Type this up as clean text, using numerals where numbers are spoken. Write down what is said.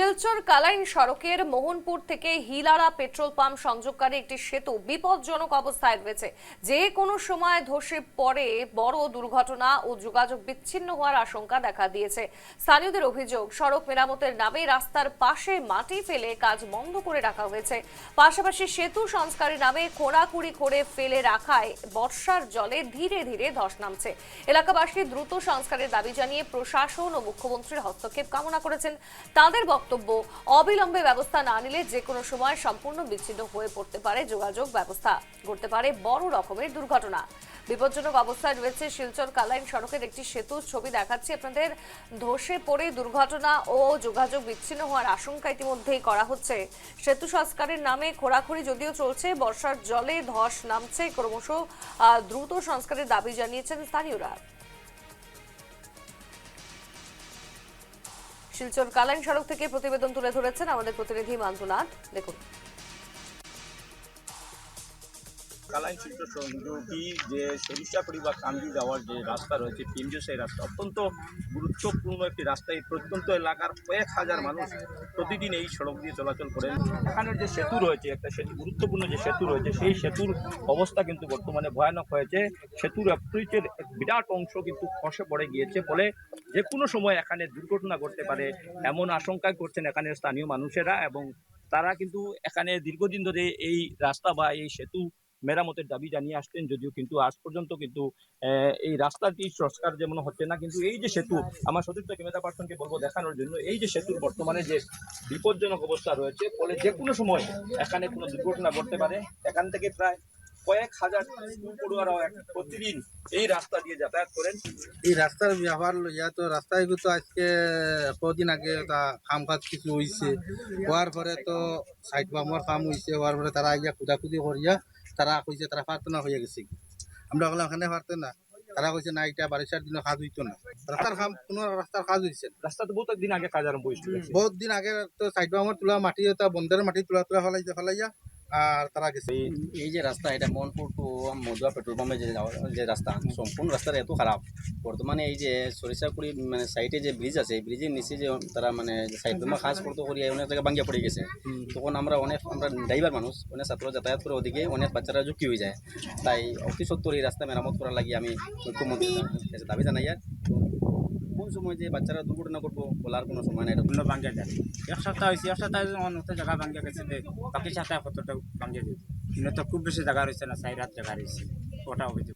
শিলচর কালাইন সড়কের মোহনপুর থেকে Hilara petrol pump সংযোগকারী একটি সেতু বিপজ্জনক অবস্থায় রয়েছে। যে কোনো সময় ধসে পড়ে বড় দুর্ঘটনা ও যোগাযোগ বিচ্ছিন্ন হওয়ার আশঙ্কা দেখা দিয়েছে। স্থানীয়দের অভিযোগ, সড়ক মেরামতের নামে রাস্তার পাশে মাটি ফেলে কাজ বন্ধ করে রাখা হয়েছে। পাশাপাশি সেতু সংস্কারের নামে খোঁড়াখুড়ি করে ফেলে রাখায় বর্ষার জলে ধীরে ধীরে ধস নামছে। এলাকাবাসী দ্রুত সংস্কারের দাবি জানিয়ে প্রশাসন ও মুখ্যমন্ত্রীর হস্তক্ষেপ কামনা করেছেন। তাদের বক্তব্য, অবিলম্বে ব্যবস্থা না নিলে যে কোনো সময় সম্পূর্ণ বিচ্ছিন্ন হয়ে পড়তে পারে যোগাযোগ ব্যবস্থা, ঘটতে পারে বড় রকমের দুর্ঘটনা। বিপজ্জনক অবস্থায় রয়েছে শিলচর কালাইন সড়কের একটি সেতু। ছবি দেখাচ্ছি আপনাদের। ধসে পড়ে দুর্ঘটনা ও যোগাযোগ বিচ্ছিন্ন হওয়ার আশঙ্কা ইতিমধ্যেই করা হচ্ছে। সেতু সংস্কারের নামে খোঁড়াখুড়ি যদিও চলছে, বর্ষার জলে ধস নামছে ক্রমশ। দ্রুত সংস্কারের দাবি জানিয়েছেন স্থানীয়রা। শিলচর কালাইন সড়ক থেকে প্রতিবেদন তুলে ধরেছেন আমাদের প্রতিনিধি মান্তুনাথ। দেখুন। কালাইন শিলচর সংযোগী যে সরিষাপুরি বা কান্দি যাওয়ার যে রাস্তা রয়েছে কেন্দ্রীয়, সেই রাস্তা অত্যন্ত গুরুত্বপূর্ণ একটি রাস্তা। এই প্রত্যন্ত এলাকার কয়েক হাজার মানুষ প্রতিদিন এই সড়ক দিয়ে চলাচল করেন। এখানের যে সেতু রয়েছে, একটা সেতু, গুরুত্বপূর্ণ যে সেতু রয়েছে, সেই সেতুর অবস্থা কিন্তু বর্তমানে ভয়ানক হয়েছে। সেতুর অ্যাপ্রোচের এক বিরাট অংশ কিন্তু খসে পড়ে গিয়েছে, ফলে যে কোনো সময় এখানে দুর্ঘটনা ঘটতে পারে এমন আশঙ্কাই করছেন এখানের স্থানীয় মানুষেরা। এবং তারা কিন্তু এখানে দীর্ঘদিন ধরে এই রাস্তা বা এই সেতু মেরামতের দাবি জানিয়ে আসতেন, যদিও কিন্তু আজ পর্যন্ত কিন্তু এই রাস্তাটি সংস্কার যেমন হচ্ছে না। কিন্তু এই যে সেতু, আমার সতীর্থ ক্যামেরা পার্সনকে বলবো দেখানোর জন্য, এই যে সেতুর বর্তমানে যে বিপজ্জনক অবস্থা রয়েছে, ফলে যে কোনো সময় এখানে কোনো দুর্ঘটনা ঘটতে পারে। এখান থেকে প্রায় কয়েক হাজার স্কুল পড়ুয়ারাও প্রতিদিন এই রাস্তা দিয়ে যাতায়াত করেন। এই রাস্তার ব্যবহার লইয়া তো রাস্তায় তো আজকে কদিন আগে তা কাম কাজ কিছু হয়েছে, হওয়ার পরে তো সাইড বামর কাম হয়েছে, হওয়ার পরে তারা আইয়া খুদাখুদি করিয়া তারা কইছে তারা প্রার্থনা হয়ে গেছে। আমরা বললাম এখানে পারতেন না, তারা কইছে না, এটা বারিশার দিনে কাজ হইতো না। রাস্তার কাম, কোনো রাস্তার কাজ হয়েছে রাস্তা তো বহুত দিন আগে কাজ আরম্ভ হয়েছিল। বহুত দিন আগে তো সাইড বামর তোলা মাটি, তা বন্ধের মাটি তোলা তোলা ফেলাইয়া আর তারা গেছে। এই যে রাস্তা, এটা মোহনপুর টু মধুয়া পেট্রোল পাম্পে যে রাস্তা, সম্পূর্ণ রাস্তাটা এত খারাপ। বর্তমানে এই যে সরিষাপুরি মানে সাইডে যে ব্রিজ আছে, এই ব্রিজের নিচে যে তারা মানে সাইড বামা কাজ করতে করিয়া অনেক জায়গায় ভাঙ্গিয়া পড়ে গেছে। তখন আমরা ড্রাইভার মানুষ, অনেক ছাত্র যাতায়াত করে, ওদিকে অনেক বাচ্চারা ঝুঁকি হয়ে যায়। তাই অতি সত্তর এই রাস্তা মেরামত করার লাগি আমি মুখ্যমন্ত্রীর কাছে দাবি জানাই। আর কোন সময় যে বাচ্চারা দুর্ঘটনা করবো বলার কোনো সময় নাই। পূর্ণ ভাঙ্গা যায়, এক সপ্তাহ হয়েছে, এক সপ্তাহে অনেক জায়গা ভাঙ্গা গেছে, বাকি সপ্তাহে কতটা ভাঙ্গে দিয়েছে। কিন্তু তো খুব বেশি জায়গা রয়েছে না, 4 রাত জায়গা রয়েছে, ওটা অভিযোগ।